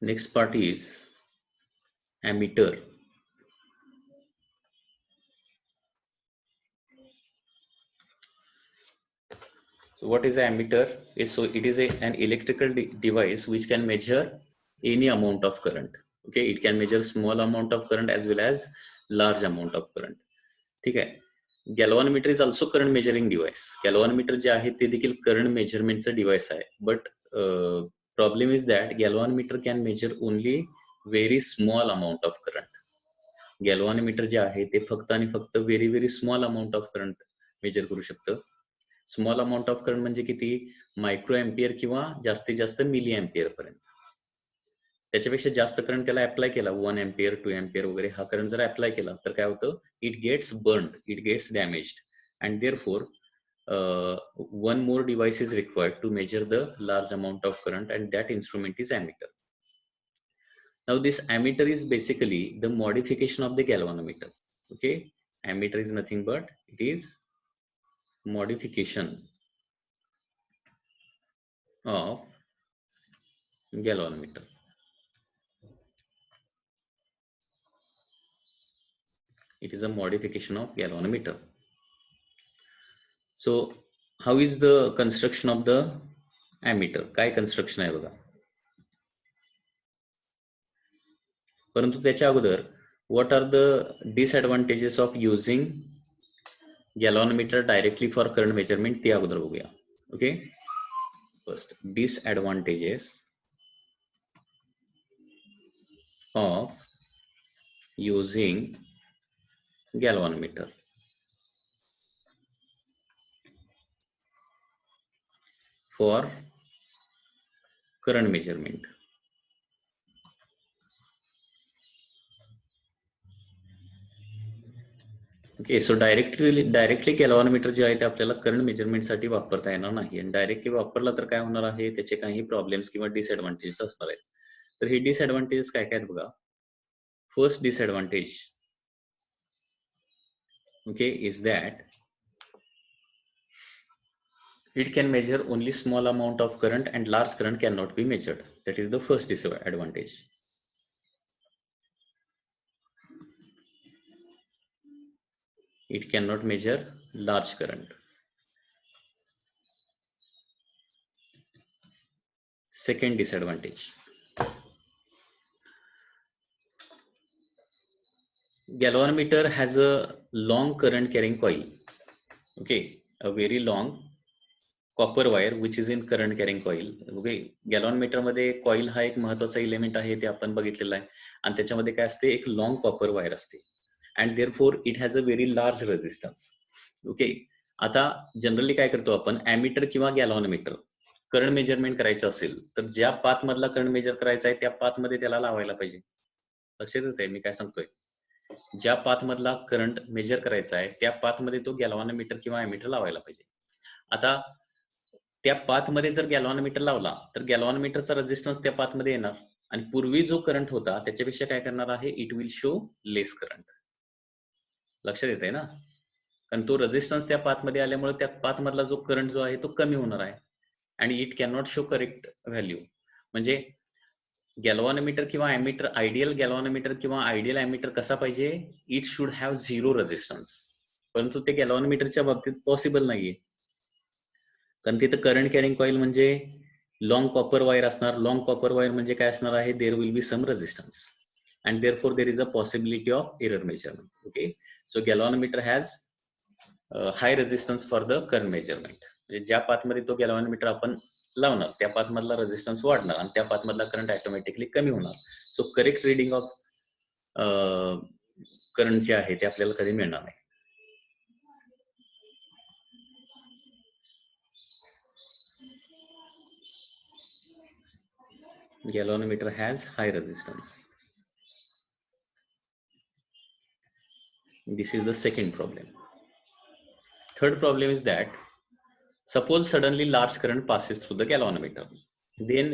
Next part is ammeter. So what is an ammeter? It is an electrical device which can measure any amount of current. Okay, it can measure small amount of current as well as large amount of current. ठीक आहे. Galvanometer is also current measuring device. Galvanometer जे आहे ते देखील current मेजरमेंटचं device आहे. But problem is that galvanometer can measure only very small amount of current. Galvanometer जे आहे ते फक्त आणि फक्त very very small amount of current measure करू शकतं. स्मॉल अमाऊंट ऑफ करंट म्हणजे किती? मायक्रो एम्पियर किंवा जास्तीत जास्त मिली एम्पियर पर्यंत. त्याच्यापेक्षा जास्त करंट त्याला अप्लाय केला 1 एम्पियर 2 एम्पियर वगैरे हा करंट जर अप्लाय केला तर काय होतं? It gets burned, it gets damaged and therefore one more device is required to measure the large amount of current, and that instrument is ammeter. Now this ammeter is basically the modification of the galvanometer. Okay, ammeter is nothing but it is modification of galvanometer. It is a modification of galvanometer. So how is the construction of the ammeter? काय construction आहे बघा. परंतु त्याच्या अगोदर what are the disadvantages of using galvanometer directly for current measurement ते अगोदर बघूया. Okay, first disadvantages of using galvanometer. For current measurement. Okay, so directly galvanometer जे आहे ते आपल्याला करंट मेजरमेंटसाठी वापरता येणार नाही. आणि डायरेक्टली वापरला तर काय होणार आहे? त्याचे काही प्रॉब्लेम्स किंवा डिसएडव्हान्टेजेस असणार आहेत. तर हे डिसएडव्हान्टेजेस काय काय आहेत बघा. First disadvantage okay is that it can measure only small amount of current and large current cannot be measured. That is the first disadvantage. It cannot measure large current. Second disadvantage, galvanometer has a long current carrying coil. Okay, a very long copper wire which is in current carrying coil. Okay, galvanometer मध्ये coil हा एक महत्वाचा element आहे, ते आपण बघितलेलं आहे. आणि त्याच्यामध्ये काय असते? एक लॉंग कॉपर वायर असते and therefore it has a very large resistance. Okay, आता जनरली काय करतो आपण? ॲमीटर किंवा गॅल्व्हॅनोमीटर करंट मेजरमेंट करायचं असेल तर ज्या पाथ मधला करंट मेजर करायचा आहे त्या पाथ मध्ये त्याला लावायला पाहिजे. लक्षात येत आहे मी काय सांगतोय? ज्या पाथ मधला करंट मेजर करायचा आहे त्या पाथ मध्ये तो गॅल्व्हॅनोमीटर किंवा ॲमीटर लावायला पाहिजे. आता त्या पाथ मध्ये जर गॅल्व्हॅनोमीटर लावला तर गॅल्व्हॅनोमीटरचा रेझिस्टन्स त्या पाथ मध्ये येणार आणि पूर्वी जो करंट होता त्याच्यापेक्षा काय करणार आहे? It will show less current. लक्षात येत आहे ना? कारण तो रेझिस्टन्स त्या पाथ मध्ये आल्यामुळे त्या पाथ मधला जो करंट जो आहे तो कमी होणार आहे आणि it can not show correct value. म्हणजे गॅल्व्हॅनोमीटर किंवा ॲमीटर, आयडियल गॅल्व्हॅनोमीटर किंवा आयडियल ॲमीटर कसा पाहिजे? It should have zero resistance. परंतु ते गॅल्व्हॅनोमीटरच्या बाबतीत पॉसिबल नाहीये, कारण तिथं करंट कॅरिंग कॉईल म्हणजे लॉंग कॉपर वायर असणार. लॉंग कॉपर वायर म्हणजे काय असणार आहे? There will be some resistance and therefore there is a possibility of error measurement. Okay, so galvanometer has high resistance for the current measurement. म्हणजे ज्या पाथमध्ये तो गॅल्व्हॅनोमीटर आपण लावणार त्या पाथ मधला रेझिस्टन्स वाढणार आणि त्या पाथ मधला करंट ऑटोमॅटिकली कमी होणार. So correct reading of current जे आहे ते आपल्याला कधी मिळणार नाही. Galvanometer has high resistance. This is the second problem. Third problem is that suppose suddenly large current passes through the galvanometer. Then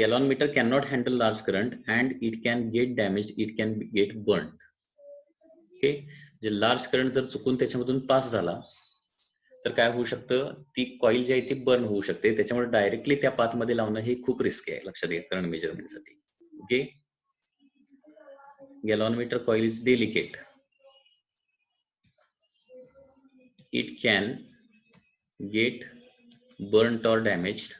galvanometer cannot handle large current and it can get damaged, it can get burnt. Okay, जे large current जर चुकून त्याच्यामधून pass झाला तर काय होऊ शकतं? ती कॉईल जी आहे ती बर्न होऊ शकते. त्याच्यामुळे डायरेक्टली त्या पाथ मध्ये लावणं हे खूप रिस्की आहे. लक्षात घ्या current मेजरमेंटसाठी. Okay, galvanometer coil is delicate. It can get burnt or damaged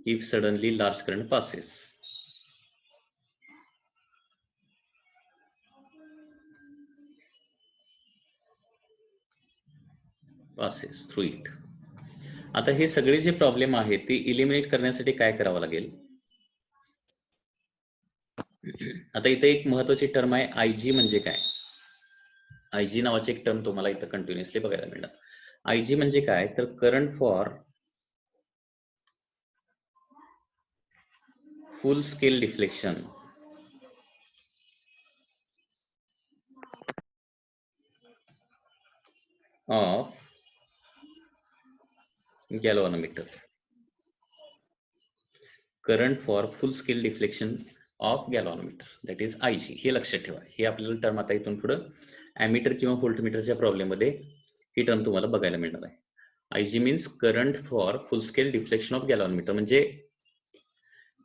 if suddenly large current passes. Through it. आता हे सगळे जे प्रॉब्लेम आहेत ते इलिमिनेट करण्यासाठी काय करावं लागेल? आता इथे एक महत्वाची टर्म आहे आयजी. म्हणजे काय? आयजी नावाचे एक टर्म तुम्हाला इथं कंटिन्युअसली बघायला मिळणार. आयजी म्हणजे काय? तर current for full scale deflection of galvanometer. Current for full scale deflection of galvanometer, that is IG. हे लक्षात ठेवा. हे आपल्याला टर्म आता इथून पुढे ॲमीटर किंवा व्होल्टमीटरच्या प्रॉब्लेम मध्ये ही टर्म तुम्हाला बघायला मिळणार आहे. IG means current for full scale deflection of galvanometer. म्हणजे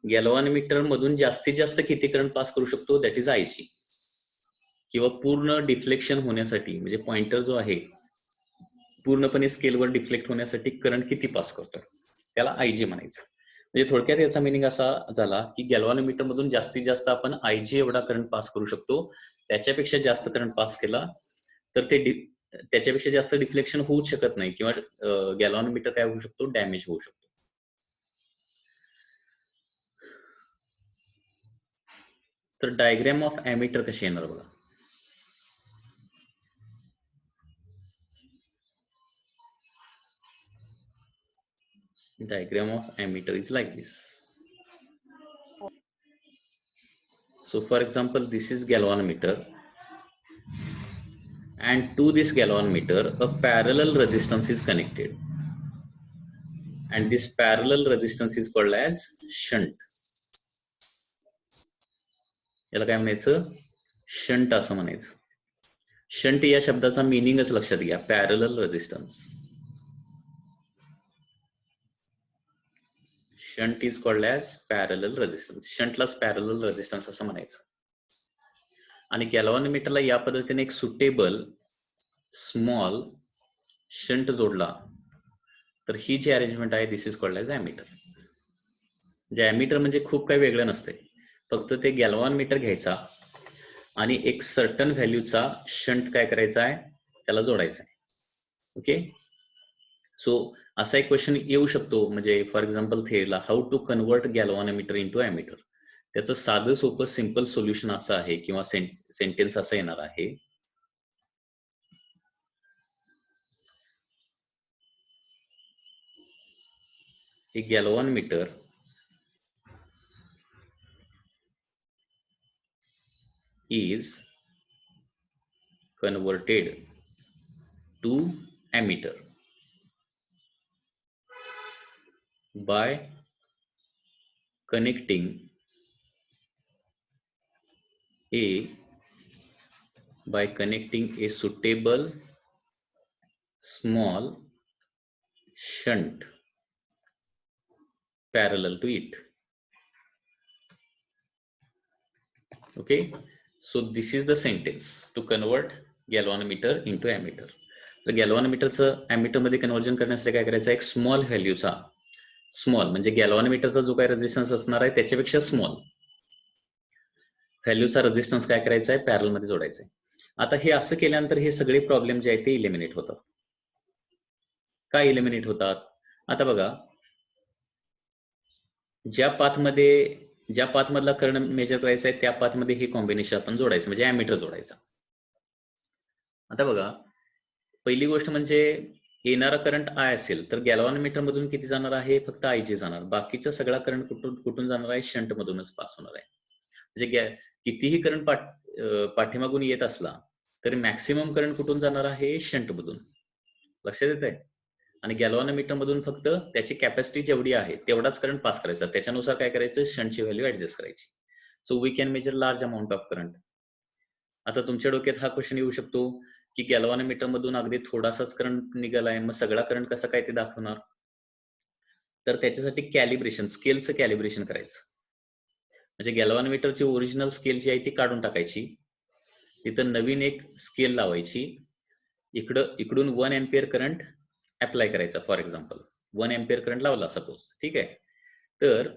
गॅल्व्हॅनोमीटर मधून जास्तीत जास्त किती करंट पास करू शकतो, दॅट इज आयजी. किंवा पूर्ण डिफ्लेक्शन होण्यासाठी, म्हणजे पॉइंटर जो आहे पूर्णपणे स्केलवर डिफ्लेक्ट होण्यासाठी करंट किती पास करतो, त्याला आयजी म्हणायचं. म्हणजे थोडक्यात याचा मिनिंग असा झाला की गॅल्व्हॅनोमीटर मधून जास्तीत जास्त आपण आयजी एवढा करंट पास करू शकतो. त्याच्यापेक्षा जास्त करंट पास केला तर ते त्याच्यापेक्षा जास्त डिफ्लेक्शन होऊच शकत नाही किंवा गॅल्व्हॅनोमीटर काय होऊ शकतो, डॅमेज होऊ शकतो. तर डायग्राम ऑफ ॲमीटर कशी येणार बघा. Diagram of ammeter is like this. So for example, this is galvanometer, and to this galvanometer a parallel resistance is connected, and this parallel resistance is called as shunt. याला काय म्हणायचं, shunt असं म्हणायचं. Shunt या शब्दाचा मीनिंगच लक्षात घ्या, parallel resistance. Shunt is called as parallel resistance. शंटलाच पॅरलल रेजिस्टन्स असं म्हणायचं. आणि गॅल्व्हॅनोमीटरला या पद्धतीने एक सुटेबल स्मॉल शंट जोडला तर ही जी अरेंजमेंट आहे दिस इज कॉल्ड ॲज ॲमीटर. म्हणजे ॲमीटर म्हणजे खूप काही वेगळं नसते, फक्त ते गॅल्व्हॅनोमीटर घ्यायचा आणि एक सर्टन व्हॅल्यूचा शंट काय करायचा आहे, त्याला जोडायचा आहे. ओके, सो असा एक क्वेश्चन येऊ शकतो, म्हणजे फॉर एक्झाम्पल थेरीला how to convert galvanometer into ammeter. त्याचं साधं सोपं सिंपल सोल्युशन असं आहे किंवा सेंटेन्स असं येणार आहे, a galvanometer is converted to ammeter by connecting a suitable small shunt parallel to it. Okay, so this is the sentence to convert galvanometer into ammeter. तर गॅल्व्हॅनोमीटरचं ॲमीटर मध्ये कन्व्हर्जन करण्यासाठी काय करायचं, एक स्मॉल व्हॅल्यूचा, स्मॉल म्हणजे गॅल्व्हॅनोमीटरचा जो काय रेजिस्टन्स असणार आहे त्याच्यापेक्षा स्मॉल व्हॅल्यूचा रेजिस्टन्स काय करायचा आहे, पॅरल मध्ये जोडायचा आहे. आता हे असं केल्यानंतर हे सगळे प्रॉब्लेम जे आहेत ते इलिमिनेट होतात. काय इलिमिनेट होतात, आता बघा, ज्या पाथ मधला करंट मेजर करायचा आहे त्या पाथ मध्ये हे कॉम्बिनेशन आपण जोडायचं, म्हणजे ॲमीटर जोडायचा. आता बघा, पहिली गोष्ट म्हणजे येणारा करंट आय असेल तर गॅल्व्हॅनोमीटर मधून किती जाणार आहे, फक्त आयजी जाणार. बाकीचा सगळा करंट कुठून जाणार आहे, शंट मधूनच पास होणार आहे. म्हणजे कितीही करंट पाठीमागून येत असला तरी मॅक्सिमम करंट कुठून जाणार आहे, शंट मधून. लक्षात येत आहे. आणि गॅल्व्हॅनोमीटर मधून फक्त त्याची कॅपॅसिटी जेवढी आहे तेवढाच करंट पास करायचा, त्याच्यानुसार काय करायचं, शंटची व्हॅल्यू ऍडजस्ट करायची. So we can measure large amount of current. आता तुमच्या डोक्यात हा क्वेश्चन येऊ शकतो की गॅल्व्हॅनोमीटर मधून अगदी थोडासाच करंट निघालाय, मग सगळा करंट कसा काय ते दाखवणार. तर त्याच्यासाठी कॅलिब्रेशन, स्केलचं कॅलिब्रेशन करायचं. म्हणजे गॅल्व्हॅनोमीटरची ओरिजिनल स्केल जी आहे ती काढून टाकायची, तिथं नवीन एक स्केल लावायची, इकडून 1 एम्पियर करंट अप्लाय करायचा. फॉर एक्झाम्पल 1 एम्पियर करंट लावला सपोज, ठीक आहे. तर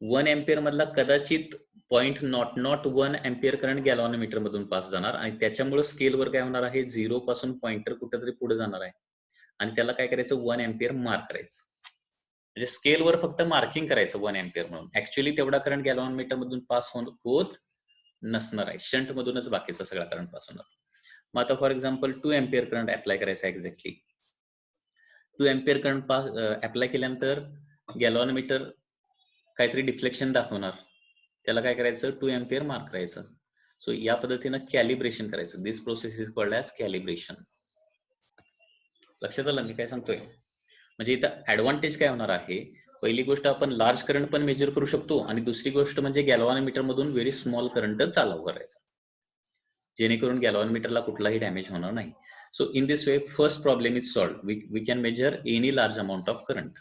1 एम्पियर मधला कदाचित 0.1 एम्पियर करंट गॅल्व्हॅनोमीटर मधून पास जाणार आणि त्याच्यामुळे स्केलवर काय होणार आहे, 0 पासून पॉइंटर कुठेतरी पुढे जाणार आहे आणि त्याला काय करायचं, 1 एम्पियर मार्क करायचं. म्हणजे स्केलवर फक्त मार्किंग करायचं 1 एम्पियर म्हणून. ऍक्च्युअली तेवढा करंट गॅल्व्हॅनोमीटर मधून पास होत नसणार आहे, शंट मधूनच बाकीचा सगळा करंट पास होणार. मग आता for example 2 ampere current apply करायचा एक्झॅक्टली. 2 एम्पियर करंट अप्लाय केल्यानंतर गॅल्व्हॅनोमीटर काहीतरी डिफ्लेक्शन दाखवणार, त्याला काय करायचं, 2 एम्पियर मार्क करायचं. सो या पद्धतीनं कॅलिब्रेशन करायचं. This process is called as calibration. लक्षात आलं मी काय सांगतोय? म्हणजे इथं ऍडव्हान्टेज काय होणार आहे, पहिली गोष्ट आपण लार्ज करंट पण मेजर करू शकतो आणि दुसरी गोष्ट म्हणजे गॅल्व्हॅनोमीटर मधून व्हेरी स्मॉल करंट चालू करायचा, जेणेकरून गॅल्व्हॅनोमीटरला कुठलाही डॅमेज होणार नाही. So in this way first problem is solved. We can measure any large amount of current.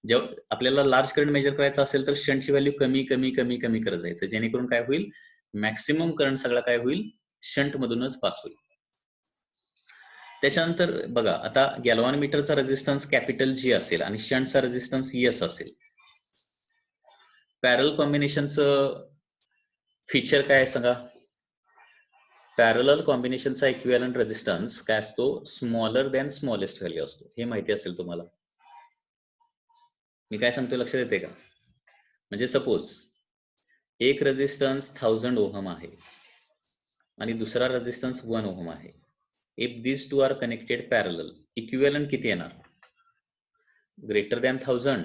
जेव्हा आपल्याला लार्ज करंट मेजर करायचा असेल तर शंटची व्हॅल्यू कमी कमी कमी कमी करत जायचं, जेणेकरून काय होईल, मॅक्सिमम करंट सगळा काय होईल, शंट मधूनच पास होईल. त्याच्यानंतर बघा, आता गॅल्व्हॅनोमीटरचा रेझिस्टन्स कॅपिटल जी असेल आणि शंटचा रेझिस्टन्स एस असेल. पॅरल कॉम्बिनेशनचं फीचर काय आहे सांगा? पॅरलल कॉम्बिनेशनचा इक्विव्हॅलंट रेझिस्टन्स काय असतो, स्मॉलर दॅन स्मॉलेस्ट व्हॅल्यू असतो. हे माहिती असेल तुम्हाला. मी काय सांगतोय लक्षात येते का? म्हणजे सपोज एक रेझिस्टन्स 1000 ओहम आहे आणि दुसरा रेझिस्टन्स 1 ओहम आहे. If this two are connected parallel, equivalent किती येणार, ग्रेटर दॅन 1000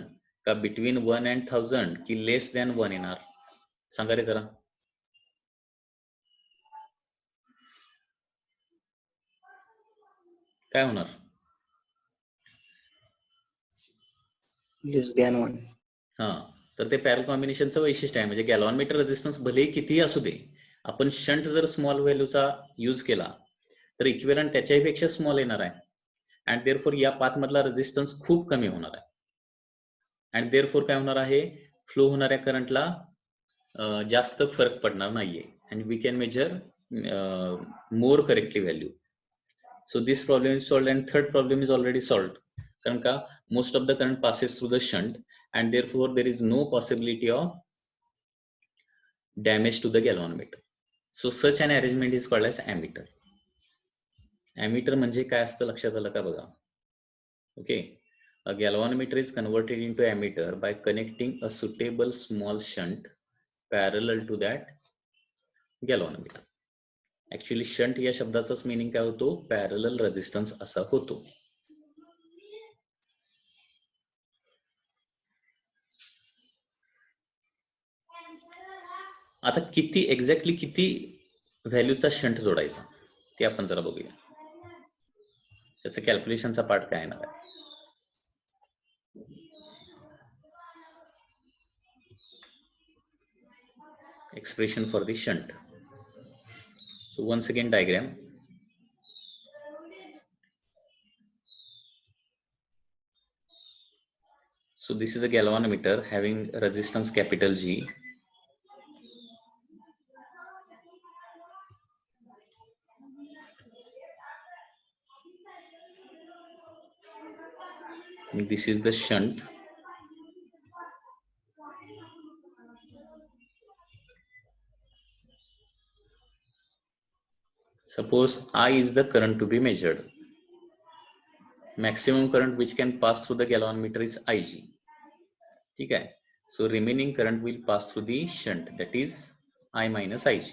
का बिटवीन 1 अँड 1000 की लेस दॅन 1 येणार? सांगा रे जरा. काय होणार? लेस दॅन 1. हा, तर ते पॅरल कॉम्बिनेशनचं वैशिष्ट्य आहे. म्हणजे गॅल्व्हॅनोमीटर रेझिस्टन्स भलेही कितीही असू दे, आपण शंट जर स्मॉल व्हॅल्यूचा यूज केला तर इक्विव्हॅलंट त्याच्यापेक्षा स्मॉल येणार आहे अँड देअरफॉर या पाथ मधला रेझिस्टन्स खूप कमी होणार आहे अँड देअरफॉर काय होणार आहे, फ्लो होणाऱ्या करंटला जास्त फरक पडणार नाहीये and we can measure more correctly value. So this problem is solved and third problem is already solved. कारण का, most of the current passes through the shunt and therefore there is no possibility of damage to the galvanometer. So such an arrangement is called as ammeter. Ammeter म्हणजे काय असतं लक्षात आलं का बघा. Okay, a galvanometer is converted into ammeter by connecting a suitable small shunt parallel to that galvanometer. Actually shunt या शब्दाचाच meaning काय होतो, पॅरलल रेझिस्टन्स असा होतो. आता किती एक्झॅक्टली किती व्हॅल्यूचा शंट जोडायचा ते आपण जरा बघूया. त्याचं कॅल्क्युलेशनचा पार्ट काय येणार आहे. Expression for the shunt. So once again diagram. So this is a galvanometer having resistance capital G. This is the shunt. Suppose I is the current to be measured. Maximum current which can pass through the galvanometer is Ig. ठीक आहे. So remaining current will pass through the shunt, that is I minus Ig.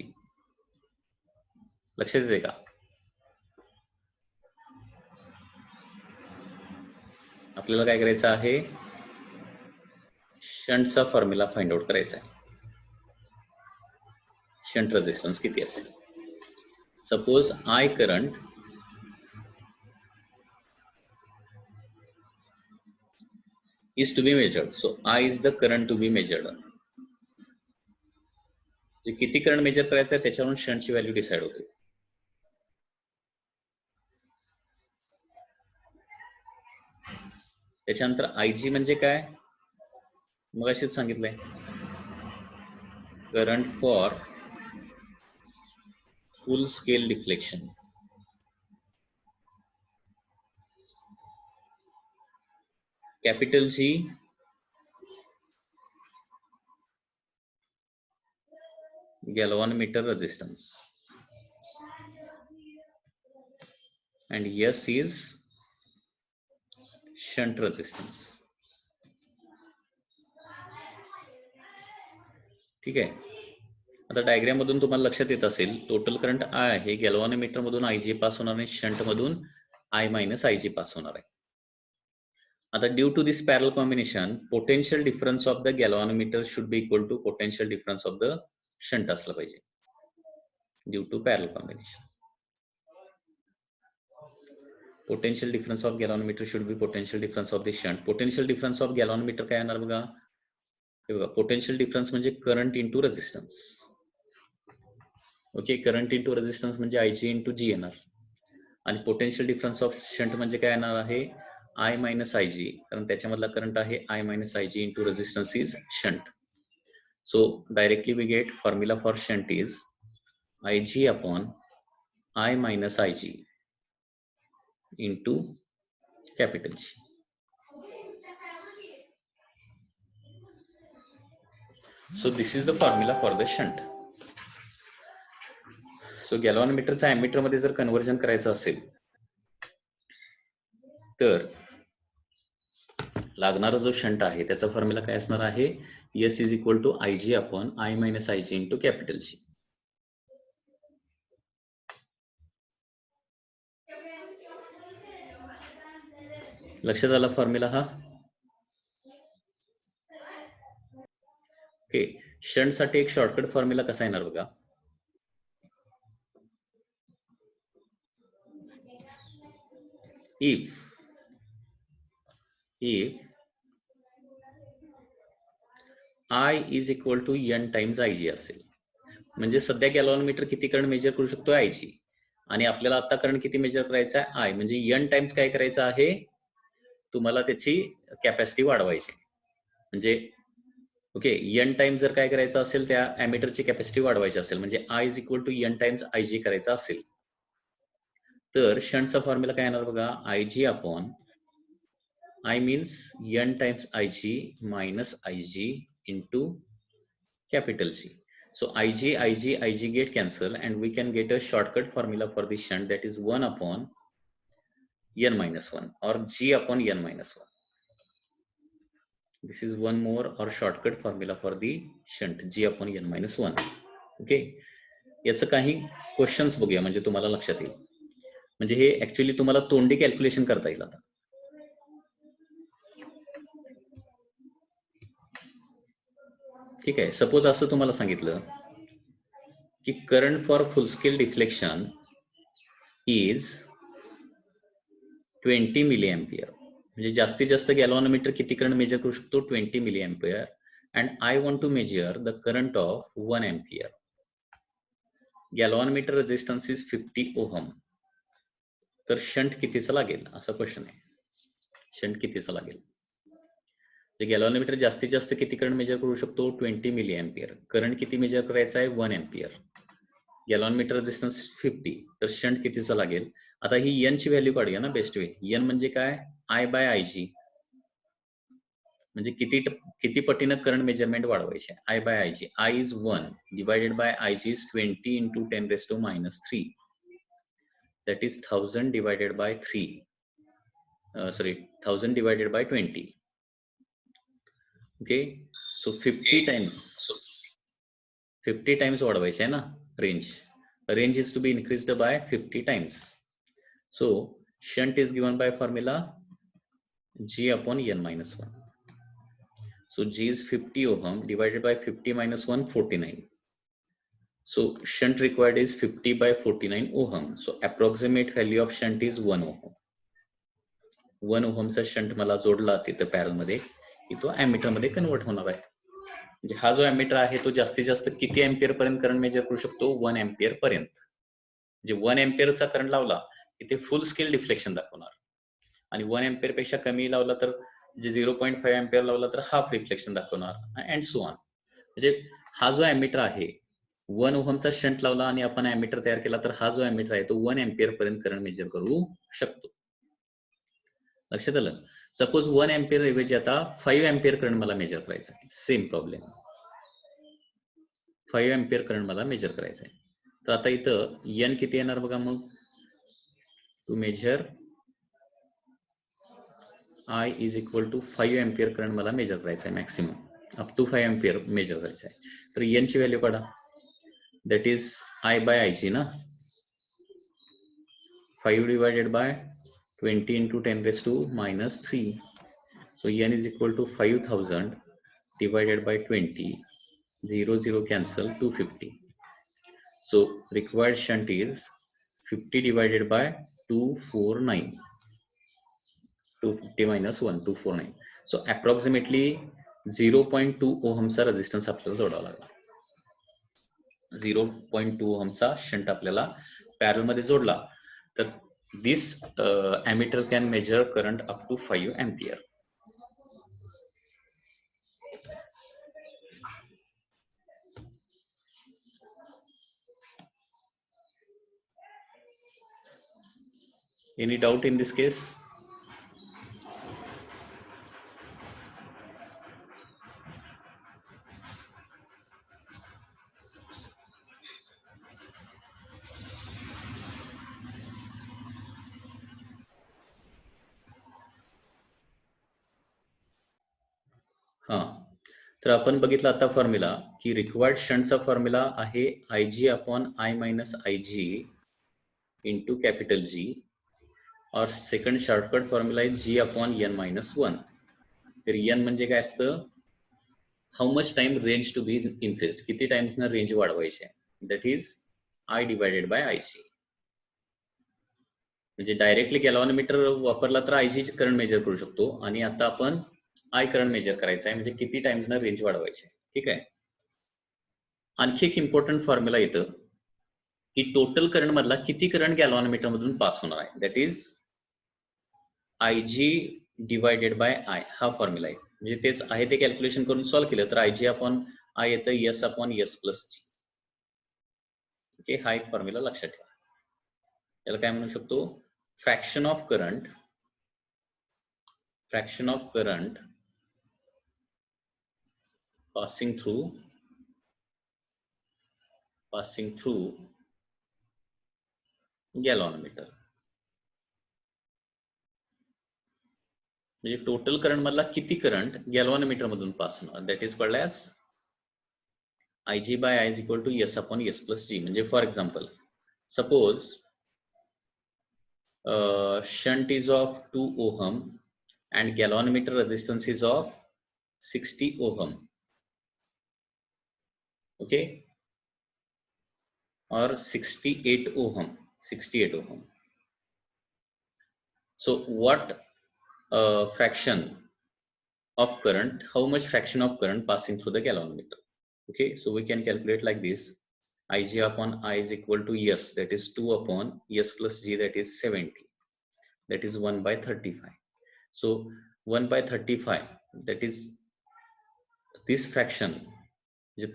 लक्षात येते का? आपल्याला काय करायचं आहे, शंटचा formula find out करायचा आहे. शंट रेझिस्टन्स किती असेल. Suppose I current is to be measured. So I is the current to be measured. किती करंट मेजर करायचं आहे त्याच्यावरून शंटची व्हॅल्यू डिसाइड होते. त्याच्यानंतर IG म्हणजे काय, मग अशीच सांगितलंय, current for full scale deflection. Capital G galvanometer resistance and S is shunt resistance. ठीक आहे. आता डायग्राम मधून तुम्हाला लक्षात येत असेल, टोटल करंट I आहे, गॅल्व्हॅनोमीटर मधून IG पास होणार आहे, शंट मधून I मायनस IG पास होणार आहे. आता due to this parallel combination, potential difference of the galvanometer should be equal to potential difference of the shunt असलं पाहिजे, due to parallel combination. Potential difference of galvanometer should be potential difference of the shunt. Potential difference of galvanometer काय येणार बघा, हे बघा, potential difference म्हणजे current into resistance. Okay, current into resistance म्हणजे IG into G येणार, आणि potential difference of shunt म्हणजे काय येणार आहे, I मायनस IG, कारण त्याच्यामधला करंट आहे I minus IG into resistance is shunt. So directly we get formula for shunt is IG upon I minus IG into capital G. So this is the formula for the shunt. So गॅल्व्हॅनोमीटरचा ammeter मध्ये जर conversion करायचं असेल तर लागणारा जो shunt आहे त्याचा फॉर्म्युला काय असणार आहे, S is equal to IG upon I minus IG into capital G. लक्षात आला फॉर्म्युला हा. ओके, शंट साठी एक शॉर्टकट फॉर्म्युला कसा येणार बघा, if I is equal to N times IG असेल, म्हणजे सध्या गॅल्व्हॅनोमीटर किती करंट मेजर करू शकतो IG, आणि आपल्याला आता करंट किती मेजर करायचा आहे I, म्हणजे N टाइम्स काय करायचं आहे, तुम्हाला त्याची कॅपॅसिटी वाढवायची. म्हणजे ओके, N टाइम्स जर काय करायचं असेल, त्या एमीटरची कॅपॅसिटी वाढवायची असेल, म्हणजे I is equal to N times IG करायचा असेल, तर शंटचा फॉर्म्युला काय येणार बघा, IG upon I means N times IG minus IG into capital G. So IG get cancel, and we can get a shortcut formula for the shunt, that is 1 upon N minus 1 or G upon N minus 1. This is one more or shortcut formula for the shunt, G upon N minus 1. Okay, याचं काही questions बघूया म्हणजे तुम्हाला लक्षात येईल. म्हणजे हे actually तुम्हाला तोंडी कॅल्क्युलेशन करता येईल. आता ठीक आहे, सपोज असं तुम्हाला सांगितलं की current for full scale deflection is 20 milli ampere, म्हणजे जास्तीत जास्त गॅल्व्हॅनोमीटर किती करंट मेजर करू शकतो, 20 milli ampere, and I want to measure the current of 1 ampere. Galvanometer resistance is 50 ohm. तर शंट कितीचा लागेल असा क्वेश्चन आहे, शंट कितीचा लागेल. गॅल्व्हॅनोमीटर जास्तीत जास्त किती करंट मेजर करू शकतो, 20 मिली एम्पियर. करंट किती मेजर करायचा आहे, 1 एम्पियर. गॅल्व्हॅनोमीटर रेझिस्टन्स 50, तर शंट कितीचा लागेल. आता ही N ची व्हॅल्यू काढूया ना बेस्ट वे. N म्हणजे काय, I बाय IG, म्हणजे किती पटीनं करंट मेजरमेंट वाढवायचे, I by IG. I is 1 divided by IG is 20 into 10⁻³ that is 1000 divided by 3, 1000 divided by 20. Okay, so 50 times वाढवायचे आहे ना range is to be increased by 50 times. So shunt is given by formula G upon N minus 1. So G is 50 ohm divided by 50 minus 1, 49. So shunt required is 50 by 49 ohm. So approximate value of shunt is 1 ohm. 1 ohmचा shunt मला जोडला तिथे पॅरल मध्ये की तो ammeter मध्ये convert होणार आहे. म्हणजे हा जो एमीटर आहे तो जास्तीत जास्त किती एम्पियर पर्यंत करंट मेजर करू शकतो, 1 एम्पियर पर्यंत. म्हणजे 1 एम्पियरचा करंट लावला की ते फुल स्केल डिफ्लेक्शन दाखवणार, आणि 1 एम्पियर पेक्षा कमी लावला तर जे 0.5 एम्पियर लावला तर हाफ रिफ्लेक्शन दाखवणार अँड सो ऑन. म्हणजे हा जो एमिटर आहे 1 ओहमचा शंट लावला आणि आपण एमिटर तयार केला तर हा जो एमिटर आहे तो 1 एम्पियर पर्यंत करंट मेजर करू शकतो. लक्षात आलं. सपोज 1 एम्पियर ऐवजी आता 5 एम्पियर करंट मला मेजर करायचं आहे. Same problem. 5 एम्पियर करंट मला मेजर करायचं आहे. तर आता इथं एन किती येणार बघा मग. To measure I is equal to 5 ampere current मला मेजर करायचं आहे maximum up to 5 ampere measure करायचं आहे. तर एन ची व्हॅल्यू काढा. That is I by I ची ना. 5 divided by 20 into 10 raised to minus 3. So n is equal to 5000 divided by 20. 0 0 cancel, 250. So required shunt is 50 divided by 249. 250 minus 1, 249. So approximately 0.2 ohmचा resistance आपल्याला जोडावा लागला. 0.2 ohmचा shunt आपल्याला पॅरल मध्ये जोडला तर this ammeter can measure current up to 5 ampere. Any doubt in this case? हा, तर आपण बघितलं आता फॉर्म्युला की रिक्वायर्ड शंटचा फॉर्म्युला आहे IG upon I minus IG into capital G और सेकंड शॉर्टकट फॉर्म्युला आहे G अपॉन N मायनस 1. तर N म्हणजे काय असतं, how much time range to be increased, किती टाइम्स ना रेंज वाढवायची आहे, that is I divided by IG. म्हणजे डायरेक्टली गॅल्व्हॅनोमीटर वापरला तर IG करंट मेजर करू शकतो आणि आता आपण I करंट मेजर करायचा आहे म्हणजे किती टाइम्स ना रेंज वाढवायची आहे. ठीक आहे. आणखी एक इम्पॉर्टंट फॉर्म्युला येतं की टोटल करंट मधला किती करंट गॅल्व्हॅनोमीटर मधून पास होणार आहे, that is IG divided by I. हा फॉर्म्युला आहे. म्हणजे तेच आहे ते कॅल्क्युलेशन करून सॉल्व्ह केलं तर IG अपॉन I येतं S upon S plus G. Okay, हा एक फॉर्म्युला लक्षात ठेवा. याला काय म्हणू शकतो, fraction of current passing through गॅल्व्हॅनोमीटर. म्हणजे टोटल करंट मधला किती करंट गॅल्व्हॅनोमीटर मधून पास होणार, that is called as IG by I is equal to S upon S plus G. म्हणजे for example suppose shunt is of 2 ohm and galvanometer resistance is of 60 ohm. Okay, or 68 ohm. So what fraction of current, how much fraction of current passing through the galvanometer? Okay, so we can calculate like this. IG upon I is equal to S, that is 2 upon S plus G, that is 70, that is 1 by 35. So 1 by 35, that is this fraction, जे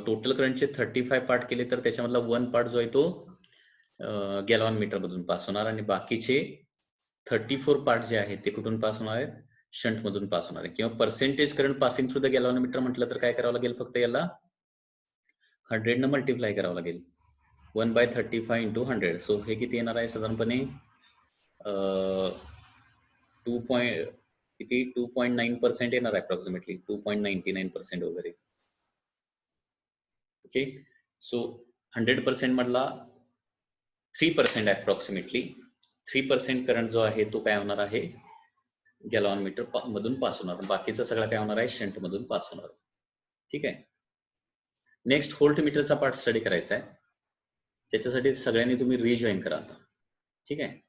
total करंटचे 35 part केले तर त्याच्यामधला 1 part जो आहे तो गॅल्व्हॅनोमीटर मधून pass होणार आणि बाकीचे 34 पार्ट जे आहेत ते कुठून पास होणार आहेत, शंट मधून पास होणार आहे. किंवा percentage current passing through the galvanometer म्हटलं तर काय करावं लागेल, फक्त याला 100 न मल्टिप्लाय करावं लागेल. 1 by 35 into 100. सो हे किती येणार आहे साधारणपणे 2.9% येणार आहे, अप्रॉक्सिमेटली 2.99% वगैरे. ओके, सो 100% मधला 3% अप्रॉक्सिमेटली 3% करंट जो आहे तो काय होणार आहे, गॅल्व्हॅनोमीटर मधून पास होणार. बाकीचा सगळा काय होणार आहे, शंट मधून पास होणार. ठीक आहे. नेक्स्ट व्होल्टमीटरचा पार्ट स्टडी करायचा आहे. त्याच्यासाठी सगळ्यांनी तुम्ही रिजॉईन करा आता. ठीक आहे.